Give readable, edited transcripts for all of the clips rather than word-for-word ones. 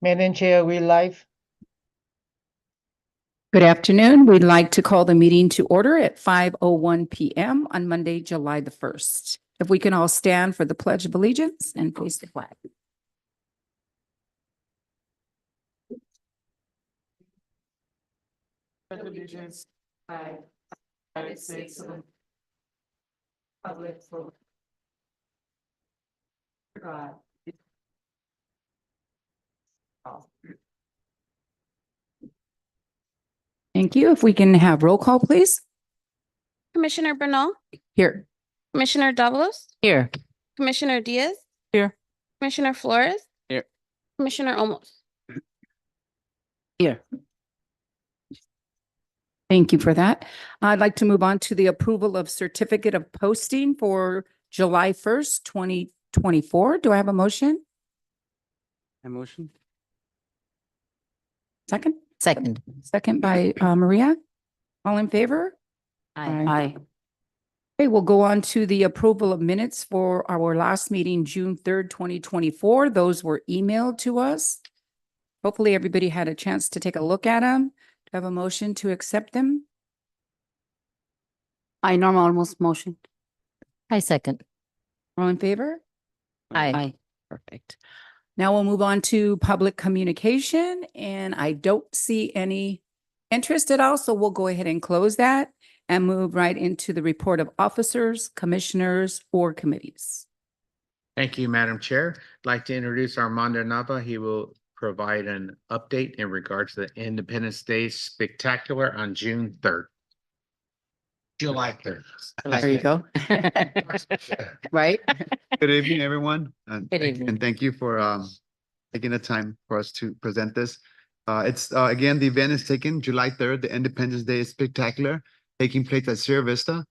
Madam Chair, we live. Good afternoon. We'd like to call the meeting to order at 5:01 PM on Monday, July the 1st. If we can all stand for the Pledge of Allegiance and face the flag. Allegiance, flag, United States of Republic for God. Thank you. If we can have roll call, please. Commissioner Bernal, Here. Commissioner Davalos, Here. Commissioner Diaz. Here. Commissioner Flores. Here. Commissioner Olmos. Here. Thank you for that. I'd like to move on to the approval of certificate of posting for July 1st, 2024. Do I have a motion? A motion? Second? Second. Second by Maria. All in favor? Aye. Okay, we'll go on to the approval of minutes for our last meeting, June 3rd, 2024. Those were emailed to us. Hopefully, everybody had a chance to take a look at them. Do I have a motion to accept them? I Norma almost motion. I second. All in favor? Aye. Perfect. Now we'll move on to public communication, and I don't see any interest at all, so we'll go ahead and close that and move right into the report of officers, commissioners, or committees. Thank you, Madam Chair. I'd like to introduce Armando Nava. He will provide an update in regards to the Independence Day Spectacular on June 3rd. July 3rd. There you go. Right? Good evening, everyone. And Good evening. and thank you for taking the time for us to present this. It's again, the event is taken July 3rd, the Independence Day Spectacular, taking place at Sierra Vista.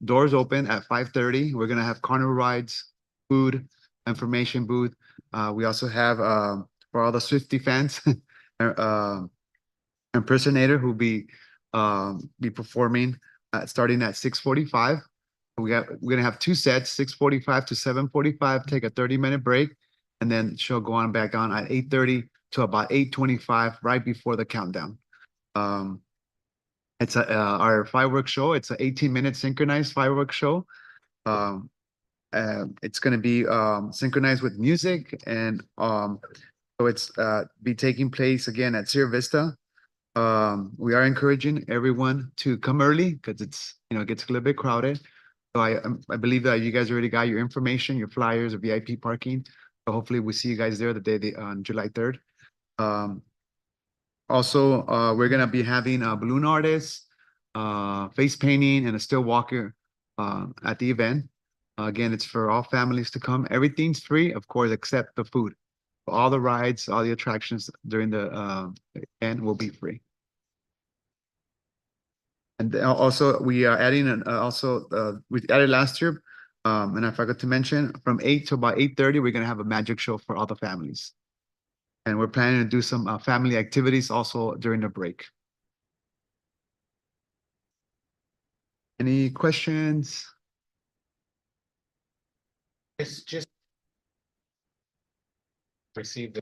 Doors open at 5:30. We're gonna have carnival rides, food, information booth. We also have for all the Swiftie fans, impersonator who'll be performing starting at 6:45. We're gonna have two sets, 6:45 to 7:45, take a 30-minute break, and then she'll go on back on at 8:30 to about 8:25, right before the countdown. It's our fireworks show. It's an 18-minute synchronized fireworks show. It's gonna be synchronized with music, and so it's be taking place again at Sierra Vista. We are encouraging everyone to come early because it's, it gets a little bit crowded. So I believe that you guys already got your information, your flyers, or VIP parking. So hopefully we see you guys there the day on July 3rd. Also, we're gonna be having balloon artists, face painting, and a still walker at the event. Again, it's for all families to come. Everything's free, of course, except the food. All the rides, all the attractions during the event will be free. And also, we are adding we added last year, and I forgot to mention, from 8 to about 8:30, we're gonna have a magic show for all the families. And we're planning to do some family activities also during the break. Any questions? It's just received.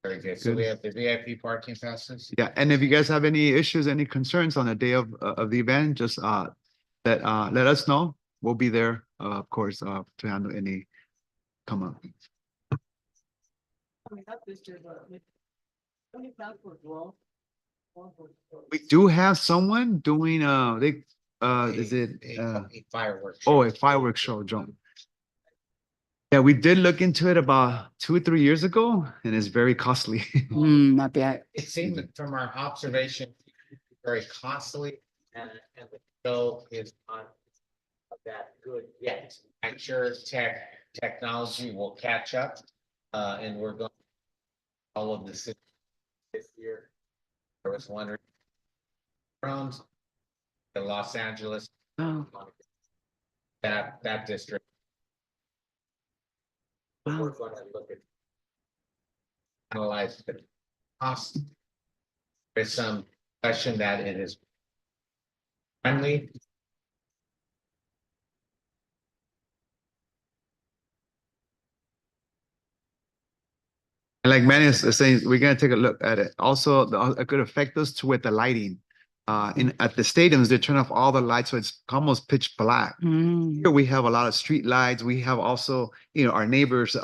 Very good. So we have the VIP parking passes. Yeah, and if you guys have any issues, any concerns on the day of the event, just let us know. We'll be there, of course, to handle any come up. We do have someone doing is it A fireworks. oh, a fireworks show, John? Yeah, we did look into it about 2 or 3 years ago, and it's very costly. Might be. It seemed from our observation, very costly, and the show is not that good yet. I'm sure technology will catch up, and we're going all of this year. I was wondering around the Los Angeles, Oh, that district. wow. We're going to look at analyze the cost. There's some question that it is friendly. And like Manny is saying, we're gonna take a look at it. Also, it could affect us with the lighting. At the stadiums, they turn off all the lights, so it's almost pitch black. Mm, Here we have a lot of street lights. We have also, our neighbors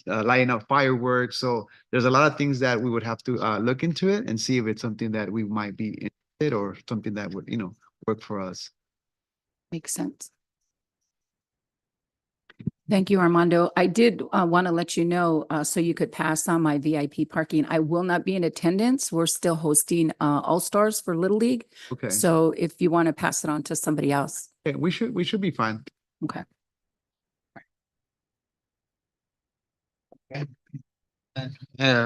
lighting up fireworks. So there's a lot of things that we would have to look into it and see if it's something that we might be interested or something that would, work for us. makes sense. Thank you, Armando. I did want to let you know, so you could pass on my VIP parking. I will not be in attendance. We're still hosting All-Stars for Little League. Okay. So if you want to pass it on to somebody else. Okay, we should be fine. Okay.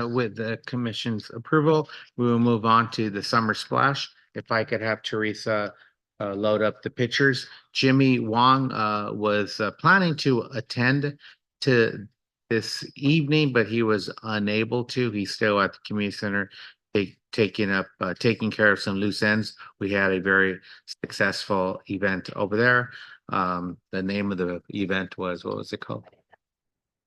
With the commission's approval, we will move on to the summer splash. If I could have Teresa load up the pictures. Jimmy Wong was planning to attend to this evening, but he was unable to. He's still at the community center taking care of some loose ends. We had a very successful event over there. The name of the event was, what was it called?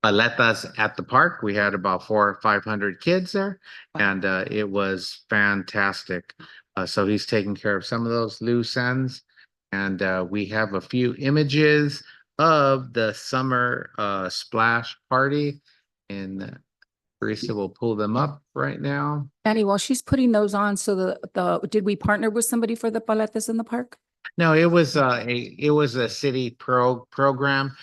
Aletas at the park. We had about 400 or 500 kids there, and it was fantastic. So he's taking care of some of those loose ends, and we have a few images of the summer splash party, and Teresa will pull them up right now. Annie, while she's putting those on, so did we partner with somebody for the paletas in the park? No, it was a city program,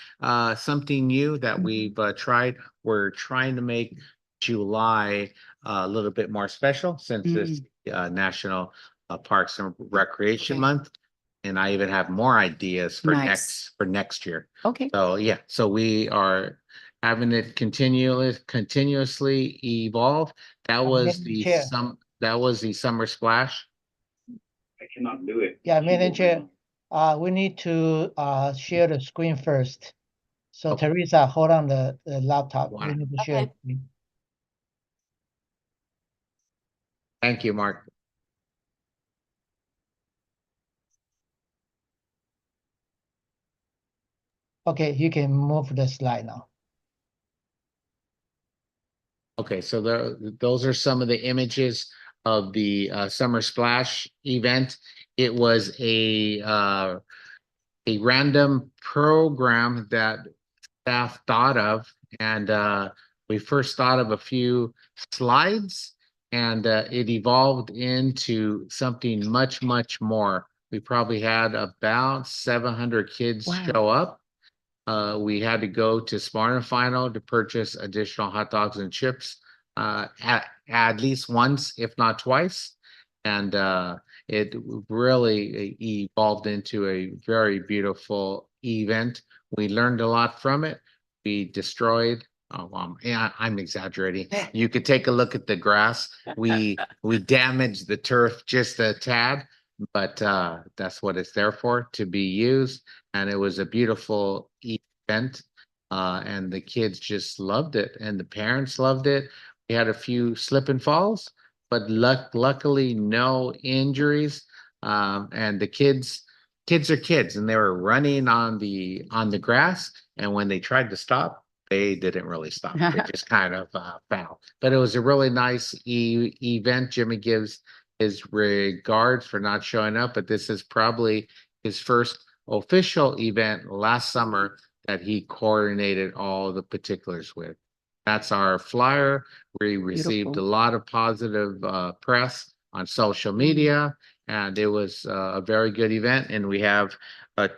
something new that we've tried. We're trying to make July a little bit more special since it's National Parks and Recreation Month. And I even have more ideas for Nice. next year. Okay. So yeah, so we are having it continuously evolve. That was the Chair. summer splash. I cannot do it. Yeah, Madam Chair, we need to share the screen first. So Okay. Teresa, hold on the laptop. We Wow. need to share. the screen. Thank you, Mark. Okay, you can move the slide now. Okay, so those are some of the images of the summer splash event. It was a random program that staff thought of, and we first thought of a few slides, and it evolved into something much more. We probably had about 700 kids Wow. show up. We had to go to Sparta Final to purchase additional hot dogs and chips at least once, if not twice. And it really evolved into a very beautiful event. We learned a lot from it. We destroyed. Yeah, I'm exaggerating. You could take a look at the grass. We damaged the turf just a tad, but that's what it's there for, to be used. And it was a beautiful event, and the kids just loved it, and the parents loved it. We had a few slip and falls, but luckily no injuries. And the kids are kids, and they were running on the grass, and when they tried to stop, they didn't really stop. They just kind of fell. But it was a really nice event. Jimmy gives his regards for not showing up, but this is probably his first official event last summer that he coordinated all the particulars with. That's our flyer. We received Beautiful. a lot of positive press on social media, and it was a very good event. And we have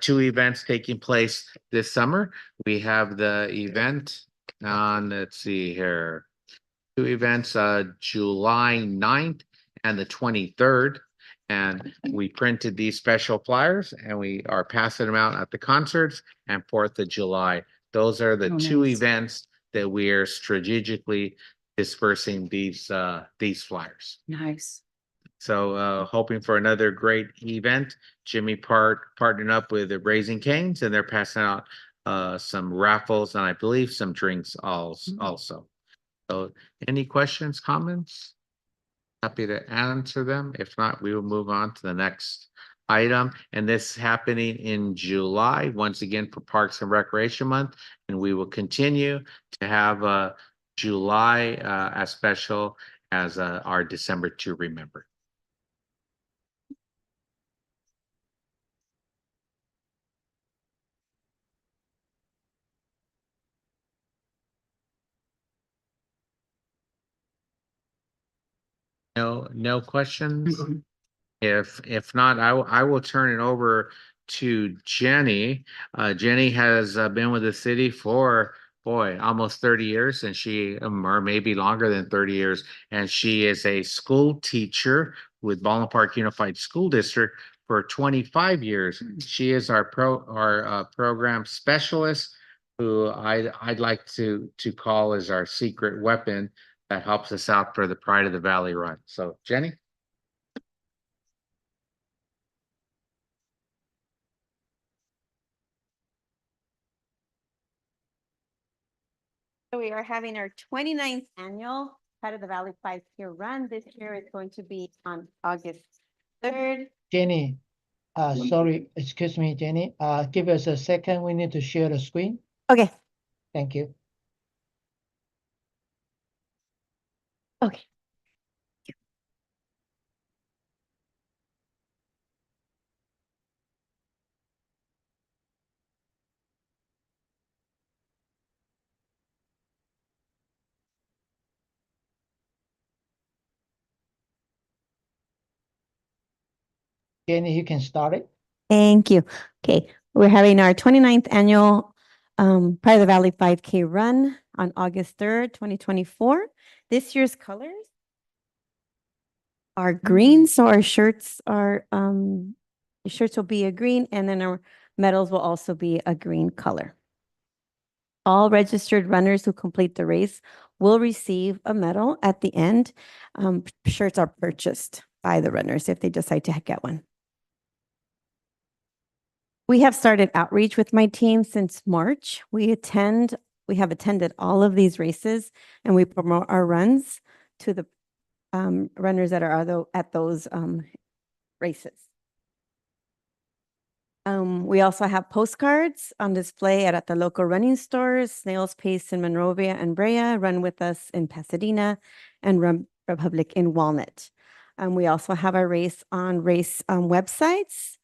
2 events taking place this summer. We have the event on, let's see here, 2 events, July 9th and the 23rd. And we printed these special flyers, and we are passing them out at the concerts and 4th of July. Those are the Oh, 2 nice. events that we are strategically dispersing these flyers. Nice. So hoping for another great event. Jimmy partnered up with the Raising Cane's, and they're passing out some raffles and I believe some drinks also. So any questions, comments? Happy to answer them. If not, we will move on to the next item. And this is happening in July, once again for Parks and Recreation Month. And we will continue to have July as special as our December to remember. No questions? If not, I will turn it over to Jenny. Jenny has been with the city for, boy, almost 30 years, and she, or maybe longer than 30 years, and she is a school teacher with Baldwin Park Unified School District for 25 years. She is our program specialist, who I'd like to call as our secret weapon that helps us out for the Pride of the Valley run. So, Jenny? We are having our 29th annual Pride of the Valley 5K run. This year is going to be on August 3rd. Jenny, sorry, excuse me, Jenny, give us a second. We need to share the screen. Okay. Thank you. Okay. Jenny, you can start it. Thank you. Okay, we're having our 29th annual Pride of the Valley 5K run on August 3rd, 2024. This year's colors are green, so our shirts are the shirts will be a green, and then our medals will also be a green color. All registered runners who complete the race will receive a medal at the end. Shirts are purchased by the runners if they decide to get one. We have started outreach with my team since March. We have attended all of these races, and we promote our runs to the runners that are at those races. We also have postcards on display at the local running stores, Snail's Pace in Monrovia and Brea, Run With Us in Pasadena, and Run Republic in Walnut. We also have a race on race websites.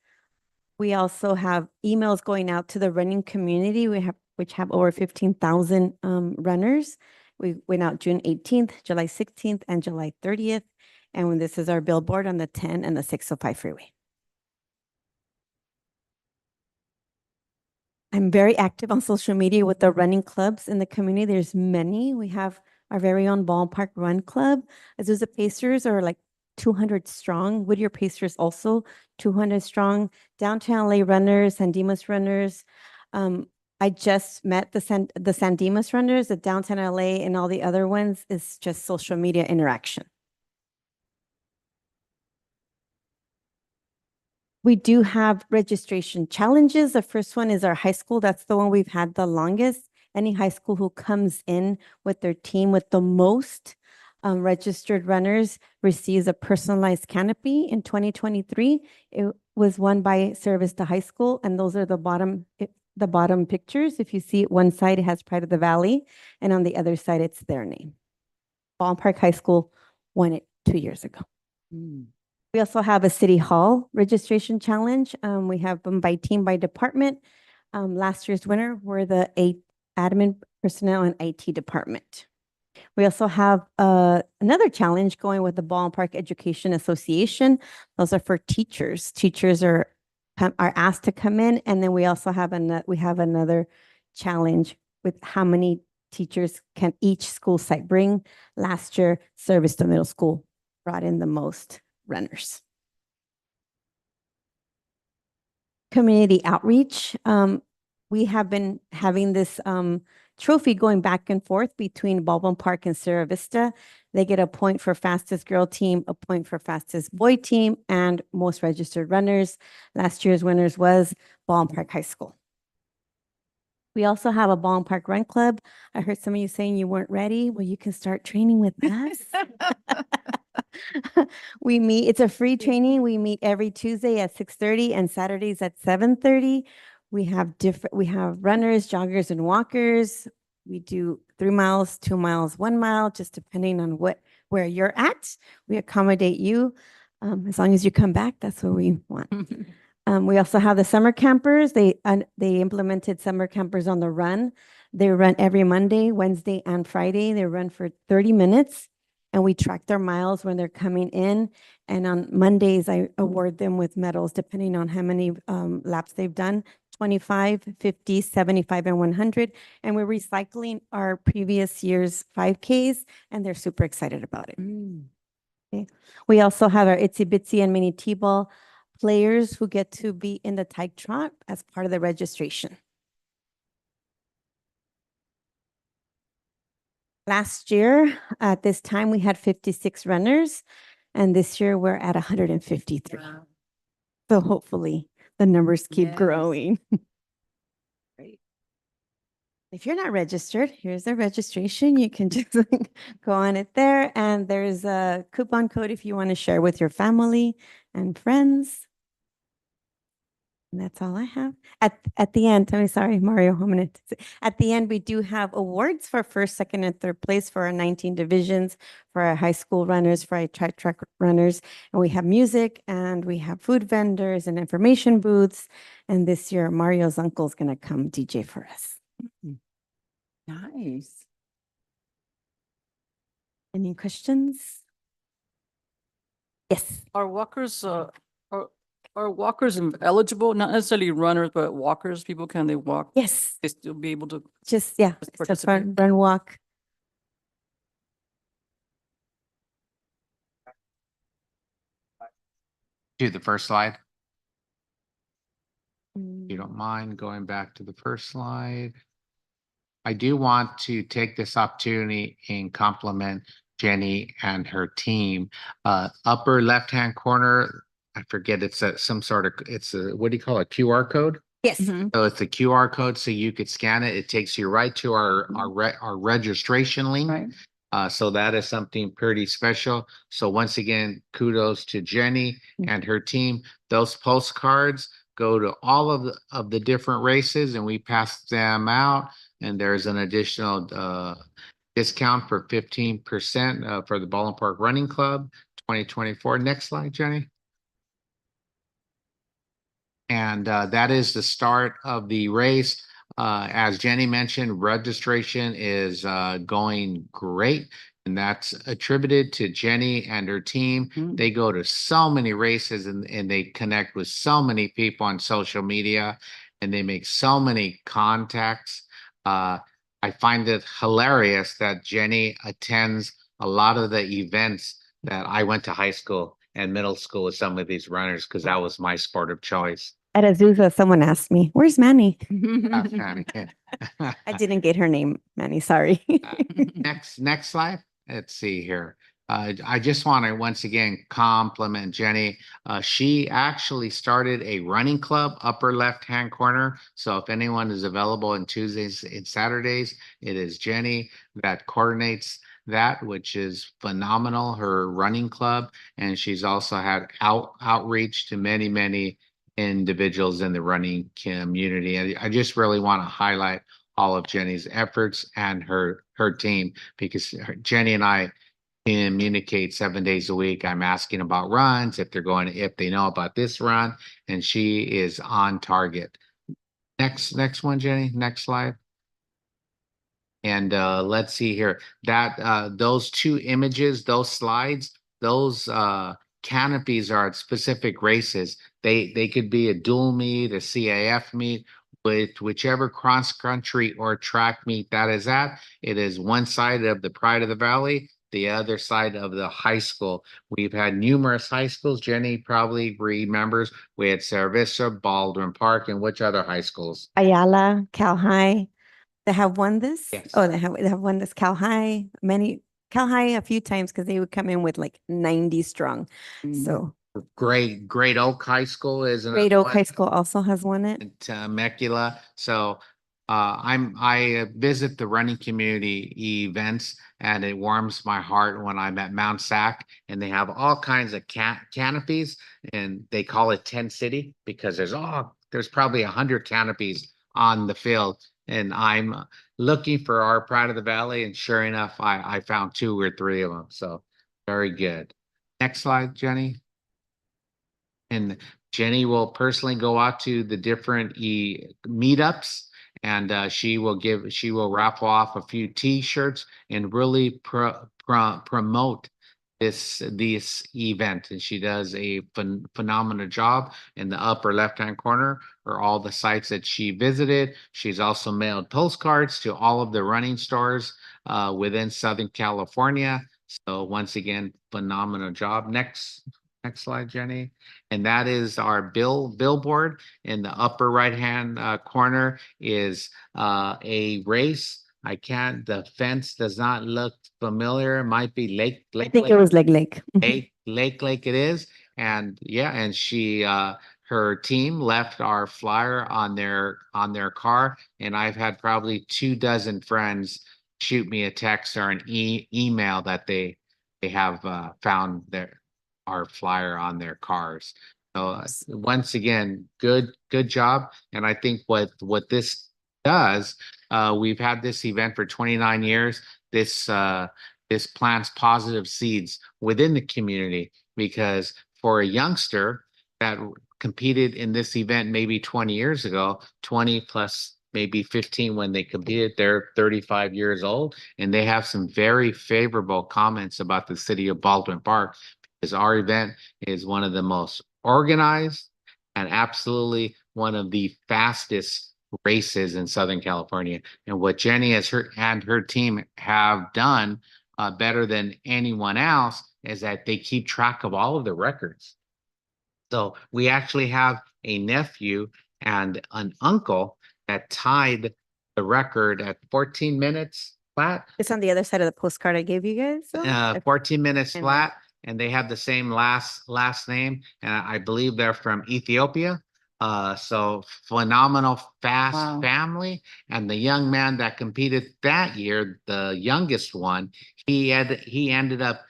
We also have emails going out to the running community. Which have over 15,000 runners. We went out June 18th, July 16th, and July 30th. And when this is our billboard on the 10 and the 605 freeway. I'm very active on social media with the running clubs in the community. There's many. We have our very own Ballpark Run Club. Azusa Pacers are like 200 strong. Whittier Pacers also 200 strong. Downtown LA runners, San Dimas runners. I just met the San Dimas runners, the Downtown LA, and all the other ones is just social media interaction. We do have registration challenges. The first one is our high school. That's the one we've had the longest. Any high school who comes in with their team with the most registered runners receives a personalized canopy. In 2023, it was won by Sierra Vista High School, and those are the bottom pictures. If you see it, one side, it has Pride of the Valley, and on the other side, it's their name. Ballpark High School won it 2 years ago. We also have a City Hall registration challenge. We have them by team, by department. Last year's winner were the admin, personnel, and IT department. We also have another challenge going with the Ballpark Education Association. Those are for teachers. Teachers are asked to come in, and then we also have another challenge with how many teachers can each school site bring. Last year, Sierra Vista Middle School brought in the most runners. Community outreach. We have been having this trophy going back and forth between Baldwin Park and Sierra Vista. They get a point for fastest girl team, a point for fastest boy team, and most registered runners. Last year's winners was Baldwin Park High School. We also have a Baldwin Park Run Club. I heard some of you saying you weren't ready. Well, you can start training with us. We meet, it's a free training. We meet every Tuesday at 6:30 and Saturdays at 7:30. We have runners, joggers, and walkers. We do 3 miles, 2 miles, 1 mile, just depending on where you're at. We accommodate you. As long as you come back, that's what we want. We also have the summer campers. They implemented summer campers on the run. They run every Monday, Wednesday, and Friday. They run for 30 minutes, and we track their miles when they're coming in. And on Mondays, I award them with medals depending on how many laps they've done, 25, 50, 75, and 100. And we're recycling our previous year's 5Ks, and they're super excited about it. Mm. We also have our Itsy Bitsy and Mini T-ball players who get to be in the Tyke Trot as part of the registration. Last year, at this time, we had 56 runners, and this year we're at 153. Wow. So hopefully the numbers keep Yes. growing. Great. If you're not registered, here's the registration. You can just go on it there, and there's a coupon code if you want to share with your family and friends. And that's all I have. At the end, I'm sorry, Mario, I'm gonna at the end, we do have awards for first, second, and third place for our 19 divisions, for our high school runners, for our track runners. And we have music, and we have food vendors and information booths. And this year, Mario's uncle's gonna come DJ for us. Nice. Any questions? Yes. Are walkers eligible? Not necessarily runners, but walkers. People, can they walk? Yes, They still be able to? just, yeah, Just it's a participate. run walk. Do the first slide. If Mm. you don't mind going back to the first slide. I do want to take this opportunity and compliment Jenny and her team. Upper left-hand corner, I forget, it's some sort of, what do you call it, QR code? Yes. Mhm. So it's a QR code, so you could scan it. It takes you right to our registration link. Right. So that is something pretty special. So once again, kudos to Jenny and her team. Those postcards go to all of the different races, and we pass them out. And there's an additional discount for 15% for the Baldwin Park Running Club 2024. Next slide, Jenny. And that is the start of the race. As Jenny mentioned, registration is going great, and that's attributed to Jenny and her team. Mm. They go to so many races, and they connect with so many people on social media, and they make so many contacts. I find it hilarious that Jenny attends a lot of the events that I went to high school and middle school with some of these runners, because that was my sport of choice. At Azusa, someone asked me, "Where's Manny?" That's kinda good. I didn't get her name, Manny, sorry. Next slide. Let's see here. I just want to once again compliment Jenny. She actually started a running club, upper left-hand corner. So if anyone is available on Tuesdays and Saturdays, it is Jenny that coordinates that, which is phenomenal, her running club. And she's also had outreach to many individuals in the running community. I just really want to highlight all of Jenny's efforts and her team, because Jenny and I communicate 7 days a week. I'm asking about runs, if they know about this run, and she is on target. Next one, Jenny. Next slide. And let's see here. Those two images, those slides, those canopies are at specific races. They could be a dual meet, a CAF meet, with whichever cross country or track meet that is at. It is one side of the Pride of the Valley, the other side of the high school. We've had numerous high schools. Jenny probably remembers. We had Cerro Vista, Baldwin Park, and which other high schools? Ayala, Cal High, they have won this? Yes. Oh, they have won this Cal High, Cal High a few times, because they would come in with like 90 strong. So Great Oak High School is another Great Oak one. High School also has won it. And Temecula. So I visit the running community events, and it warms my heart when I'm at Mount Sac, and they have all kinds of canopies, and they call it Tent City because there's probably 100 canopies on the field, and I'm looking for our Pride of the Valley, and sure enough, I found 2 or 3 of them. So very good. Next slide, Jenny. And Jenny will personally go out to the different meetups, and she will raffle off a few T-shirts and really promote this event. And she does a phenomenal job. In the upper left-hand corner are all the sites that she visited. She's also mailed postcards to all of the running stores within Southern California. So once again, phenomenal job. Next slide, Jenny. And that is our billboard. In the upper right-hand corner is a race. The fence does not look familiar. It might be Lake. I think it was Lake. Lake it is. And yeah, and she her team left our flyer on their car, and I've had probably 24 friends shoot me a text or an email that they have found our flyer on their cars. So once again, good job. And I think what this does, we've had this event for 29 years. This plants positive seeds within the community, because for a youngster that competed in this event maybe 20 years ago, 20 plus maybe 15 when they competed, they're 35 years old, and they have some very favorable comments about the city of Baldwin Park, because our event is one of the most organized and absolutely one of the fastest races in Southern California. And what Jenny and her team have done better than anyone else is that they keep track of all of the records. So we actually have a nephew and an uncle that tied the record at 14 minutes flat. It's on the other side of the postcard I gave you guys. So 14 minutes And- flat, and they have the same last name, and I believe they're from Ethiopia. So phenomenal fast Wow. family. And the young man that competed that year, the youngest one, he ended up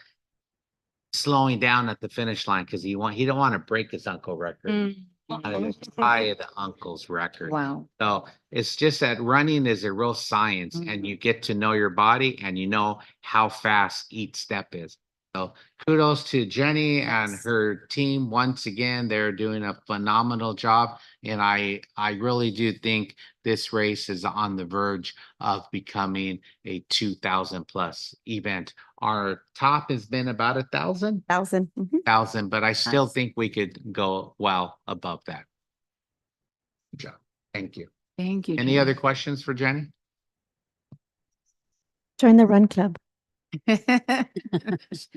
slowing down at the finish line because he didn't want to break his uncle record. He wanted to tie the uncle's record. Wow. So it's just that running is a real science, and you get to know your body, and you know how fast each step is. So kudos to Jenny and Yes. her team. Once again, they're doing a phenomenal job. And I really do think this race is on the verge of becoming a 2,000 plus event. Our top has been about 1,000, 1,000. but I still Nice. think we could go well above that. Good job. Thank you. Thank you. Any Jenny. other questions for Jenny? Join the run club.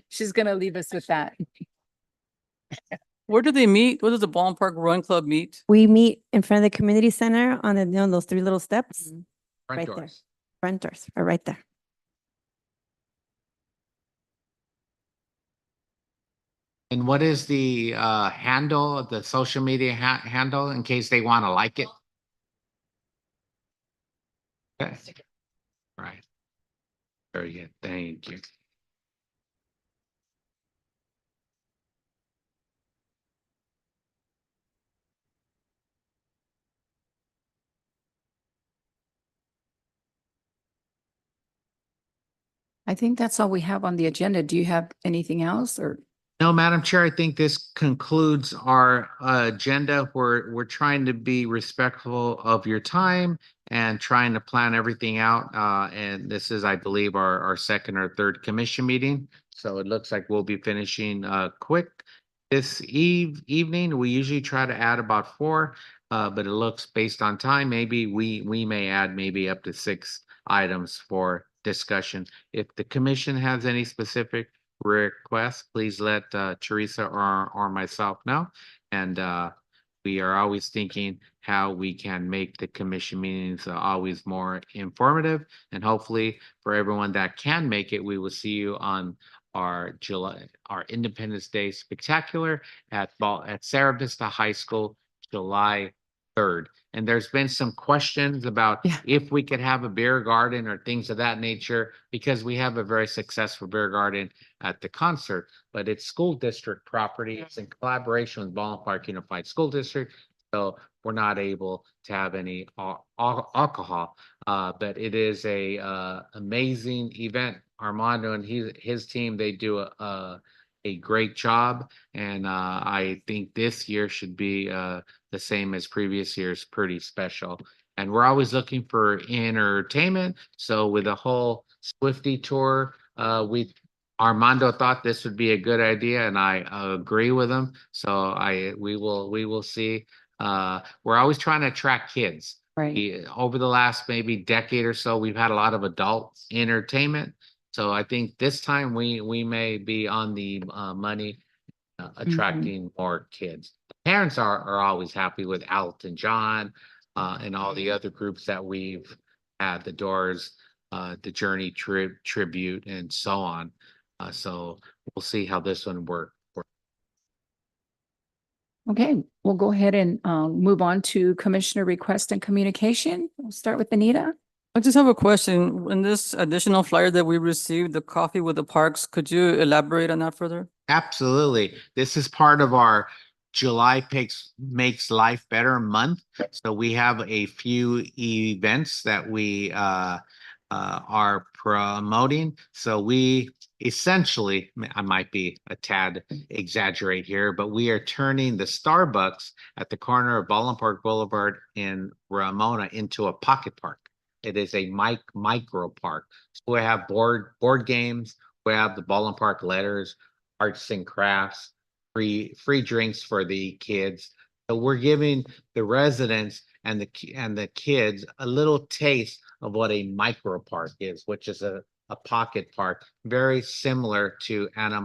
She's gonna leave us with that. Where do they meet? Where does the Baldwin Park Run Club meet? We meet in front of the community center on those 3 little steps. Front Right there. doors. Front doors are right there. And what is the handle, the social media handle, in case they want to like it? Okay. Right. Very good. Thank you. I think that's all we have on the agenda. Do you have anything else or? No, Madam Chair, I think this concludes our agenda. We're trying to be respectful of your time and trying to plan everything out. And this is, I believe, our second or third commission meeting. So it looks like we'll be finishing quick this evening. We usually try to add about 4, but it looks based on time, maybe we may add maybe up to 6 items for discussion. If the commission has any specific requests, please let Teresa or myself know. And we are always thinking how we can make the commission meetings always more informative. And hopefully for everyone that can make it, we will see you on our Independence Day Spectacular at Sarah Vista High School, July 3rd. And there's been some questions about if we could have a beer garden or things of that nature, because we have a very successful beer garden at the concert, but it's school district property. It's in collaboration with Baldwin Park Unified School District. So we're not able to have any alcohol. But it is a amazing event. Armando and his team, they do a great job. And I think this year should be the same as previous years, pretty special. And we're always looking for entertainment. So with the whole Swifty tour, Armando thought this would be a good idea, and I agree with him. So we will see. We're always trying to attract kids. Right. Over the last maybe decade or so, we've had a lot of adult entertainment. So I think this time we may be on the money attracting more kids. Parents are always happy with Elton John and all the other groups that we've had, the Doors, the Journey tribute, and so on. So we'll see how this one works. Okay, we'll go ahead and move on to Commissioner request and communication. We'll start with Anita. I just have a question. In this additional flyer that we received, the coffee with the parks, could you elaborate on that further? Absolutely. This is part of our July Makes Life Better month. So we have a few events that we are promoting. So we essentially, I might be a tad exaggerate here, but we are turning the Starbucks at the corner of Baldwin Park Boulevard in Ramona into a pocket park. It is a micro park. So we have board games. We have the Baldwin Park letters, arts and crafts, free drinks for the kids. So we're giving the residents and the kids a little taste of what a micro park is, which is a pocket park, very similar to Ana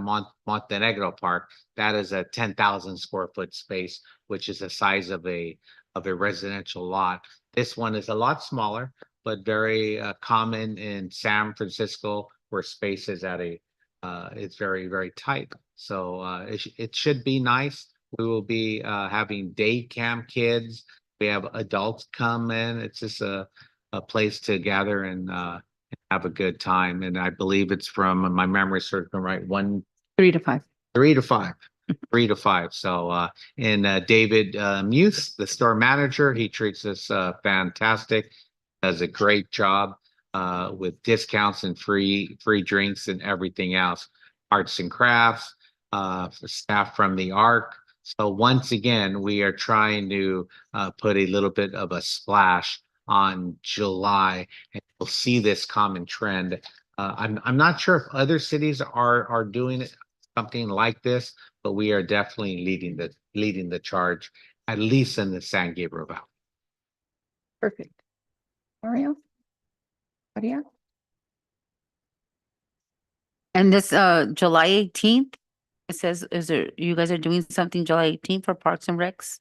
Montenegro Park. That is a 10,000 square foot space, which is the size of a residential lot. This one is a lot smaller, but very common in San Francisco, where space is at it's very, very tight. So it should be nice. We will be having day camp kids. We have adults come in. It's just a place to gather and have a good time. And I believe it's from, my memory serves me right, 3 to 5. 3 to 5. 3 to 5. So David Muse, the store manager, he treats us fantastic, does a great job with discounts and free drinks and everything else. Arts and crafts, staff from the ARC. So once again, we are trying to put a little bit of a splash on July, and you'll see this common trend. I'm not sure if other cities are doing something like this, but we are definitely leading the charge, at least in the San Gabriel Valley. Perfect. Mario? Maria? And this July 18th, it says, you guys are doing something July 18th for Parks and Recs?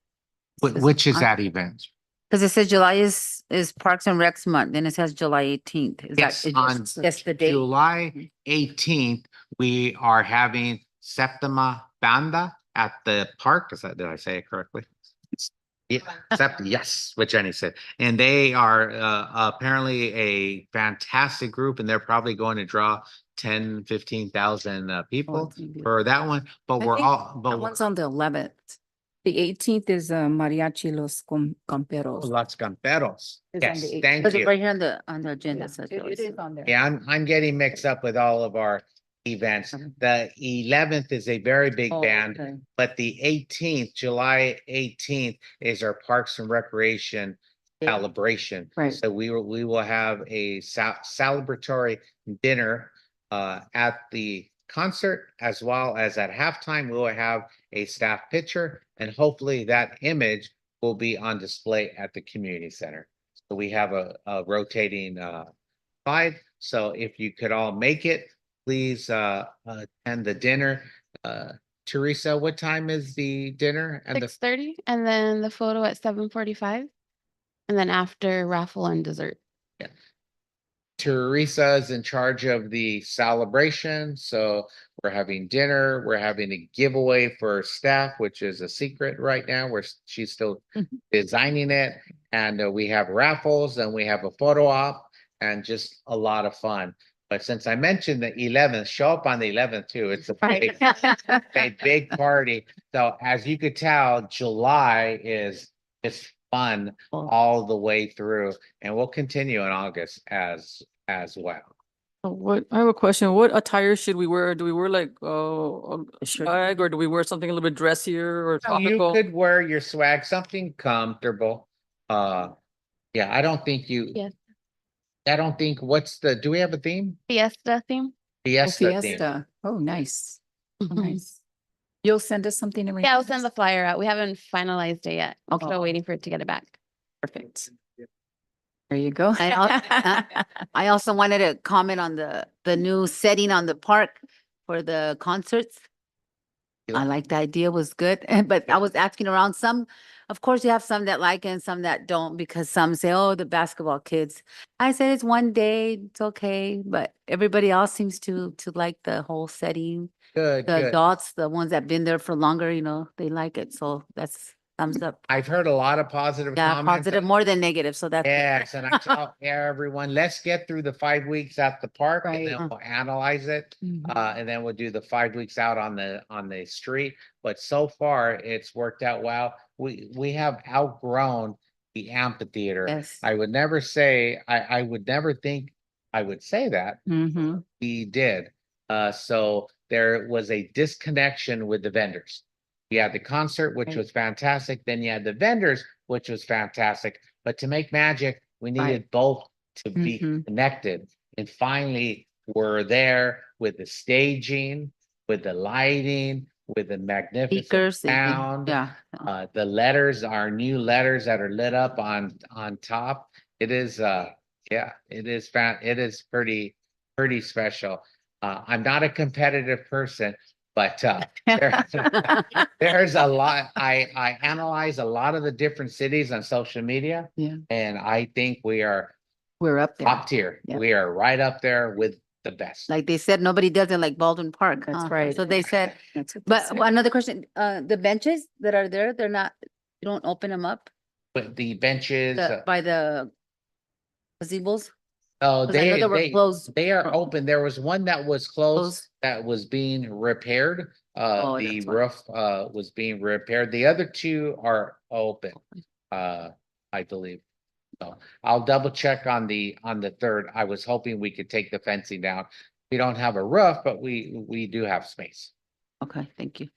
Which is that event? Because it says July is Parks and Recs month, then it says July 18th. Is Yes, that on just the date? July 18th, we are having Septima Banda at the park. Did I say it correctly? Yeah, yes, what Jenny said. And they are apparently a fantastic group, and they're probably going to draw 15,000 people for that one. But I we're think all, That one's on the 11th. The 18th is Mariachi Los Camperos. Los Camperos. It's on Yes, the 18th. thank Because you. right here on the agenda. Yeah, says it July. is on there. Yeah, I'm getting mixed up with all of our events. The 11th is a very big Oh, band, okay. but the 18th, July 18th, is our Parks and Recreation celebration. Right. So we will have a celebratory dinner at the concert, as well as at halftime. We will have a staff picture, and hopefully that image will be on display at the community center. So we have a rotating slide. So if you could all make it, please attend the dinner. Teresa, what time is the dinner? And 6:30, and then the photo at 7:45, and then after raffle and dessert. Teresa is in charge of the celebration. So we're having dinner. We're having a giveaway for staff, which is a secret right now, where she's still designing it. And we have raffles, and we have a photo op, and just a lot of fun. But since I mentioned the 11th, show up on the 11th too. It's a big party. So as you could tell, July is just fun Oh. all the way through, and we'll continue in August as well. I have a question. What attire should we wear? Do we wear like, a shirt. swag, or do we wear something a little bit dressier or No, you topical? could wear your swag, something comfortable. Yeah, I don't think you. Yes. I don't think, do we have a theme? Fiesta theme. Oh, Fiesta theme. Fiesta. Oh, nice. Oh, Mhm. nice. You'll send us something in Yeah, I'll send the flyer out. We haven't finalized it yet. I'm Okay. still waiting for it to get it back. Perfect. There you go. I also wanted to comment on the new setting on the park for the concerts. I like the idea, was good, but I was asking around some, of course, you have some that like it and some that don't, because some say, oh, the basketball kids. I said, it's one day, it's okay, but everybody else seems to like the whole setting. Good, The good. adults, the ones that been there for longer, you know, they like it, so that's thumbs up. I've heard a lot of positive Yeah, comments. positive more than negative, so that's. good. Yes, and I tell everyone, let's get through the 5 weeks at the park and Right. then we'll analyze it. Mhm. And then we'll do the 5 weeks out on the street. But so far, it's worked out well. We have outgrown the amphitheater. Yes. I would never say, I would never think I would say that. Mhm. We did. So there was a disconnection with the vendors. You had the concert, which Right. was fantastic. Then you had the vendors, which was fantastic. But to make magic, we Right. needed both to be Mhm. connected. And finally, we're there with the staging, with the lighting, with the magnificent Speakers, sound. yeah. The letters, our new letters that are lit up on top. It is, yeah, it is it is pretty special. I'm not a competitive person, but there's a lot. I analyze a lot of the different cities on social media. Yeah. And I think we are We're up there. top tier. Yep. We are right up there with the best. Like they said, nobody does it like Baldwin Park. That's huh? right. So they said, That's what they but said. another question, the benches that are there, they're not, you don't open them up But the benches, by the gazebos? oh, 'Cause I know they were closed. they are open. There was one that was closed Closed. that was being repaired. Oh, The that's why. roof, was being repaired. The other two are open, I believe. So I'll double check on the third. I was hoping we could take the fencing down. We don't have a roof, but we do have space. Okay, thank you.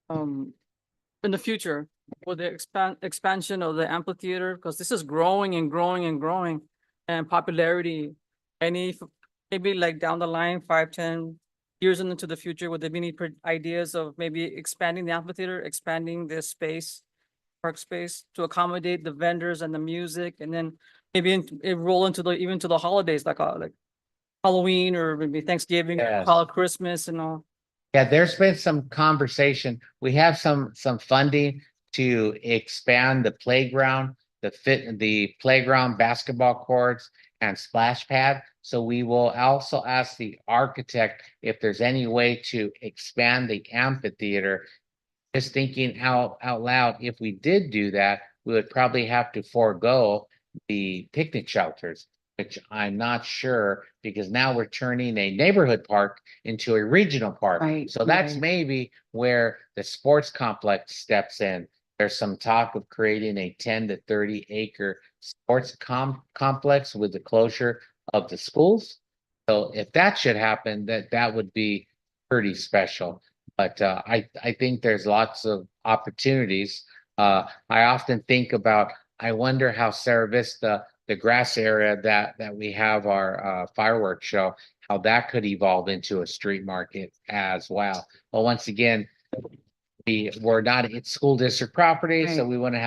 In the future, with the expansion of the amphitheater, because this is growing and growing and growing, and popularity, maybe like down the line, 5, 10 years into the future, would there be any ideas of maybe expanding the amphitheater, expanding this space, park space, to accommodate the vendors and the music, and then maybe roll into even to the holidays, like Halloween, or maybe Thanksgiving, Yes. call it Christmas and all? Yeah, there's been some conversation. We have some funding to expand the playground, the playground basketball courts and splash pad. So we will also ask the architect if there's any way to expand the amphitheater. Just thinking out loud, if we did do that, we would probably have to forego the picnic shelters, which I'm not sure, because now we're turning a neighborhood park into a regional park. Right, So that's right. maybe where the sports complex steps in. There's some talk of creating a 10 to 30 acre sports complex with the closure of the schools. So if that should happen, that would be pretty special. But I think there's lots of opportunities. I often think about, I wonder how Sarah Vista, the grass area that we have our fireworks show, how that could evolve into a street market as well. But once again, we're not, it's school district property, so Right. we wouldn't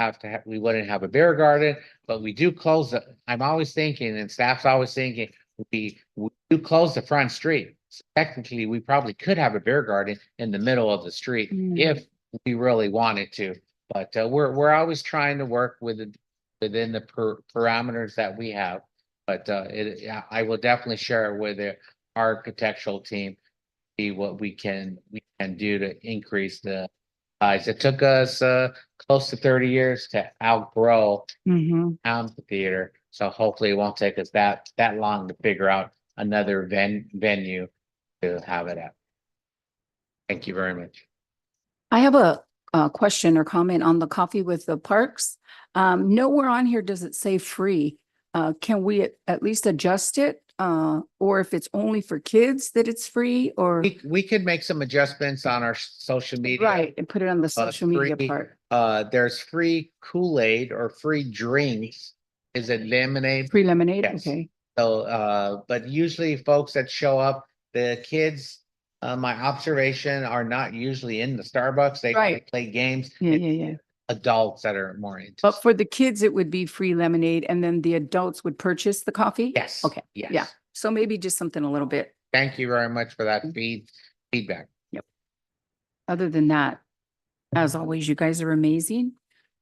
have a beer garden, but we do close I'm always thinking, and staff's always thinking, we do close the front street. So technically, we probably could have a beer garden in the middle of the street Mm. if we really wanted to. But we're always trying to work within the parameters that we have. But I will definitely share it with the architectural team, see what we can do to increase the size. It took us close to 30 years to outgrow Mhm. amphitheater. So hopefully it won't take us that long to figure out another venue to have it at. Thank you very much. I have a question or comment on the coffee with the parks. Nowhere on here does it say free. Can we at least adjust it? Or if it's only for kids that it's free or? We could make some adjustments on our social media. Right, and put it on the social media free, part. There's free Kool-Aid or free drinks. Is it lemonade? Free lemonade, Yes. okay. So, but usually folks that show up, the kids, my observation are not usually in the Starbucks. They Right. play games. Yeah, It's yeah, yeah. Adults that are more into. But for the kids, it would be free lemonade and then the adults would purchase the coffee? Yes. Okay, yeah. Yes. So maybe just something a little bit. Thank you very much for that feedback. Other than that, as always, you guys are amazing.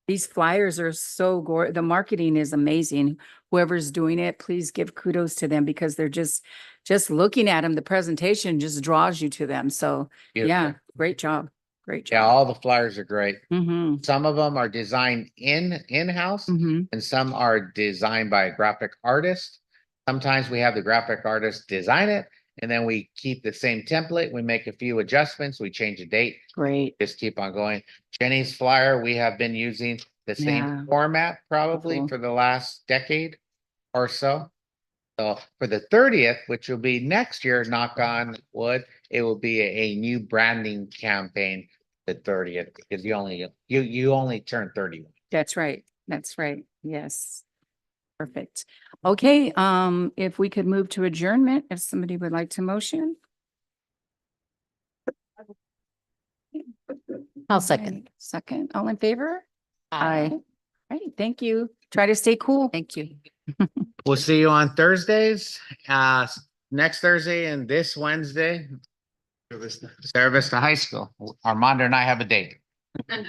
These flyers are so the marketing is amazing. Whoever's doing it, please give kudos to them because they're just looking at them, the presentation just draws you to them. So yeah, great job. Great Yeah, job. all the flyers are great. Mm-hmm, Some of them are designed in-house. mm-hmm. And some are designed by a graphic artist. Sometimes we have the graphic artist design it, and then we keep the same template. We make a few adjustments. We change the date, Great. just keep on going. Jenny's flyer, we have been using the Yeah. same format probably Cool. for the last decade or so. So for the 30th, which will be next year, knock on wood, it will be a new branding campaign, the 30th, because you only turn 31. That's right. That's right. Yes. Perfect. Okay, if we could move to adjournment, if somebody would like to motion. I'll second. Okay, second, all in favor? Aye. Right, thank you. Try to stay cool. Thank you. We'll see you on Thursdays, next Thursday and this Wednesday. Service to High School. Armando and I have a date.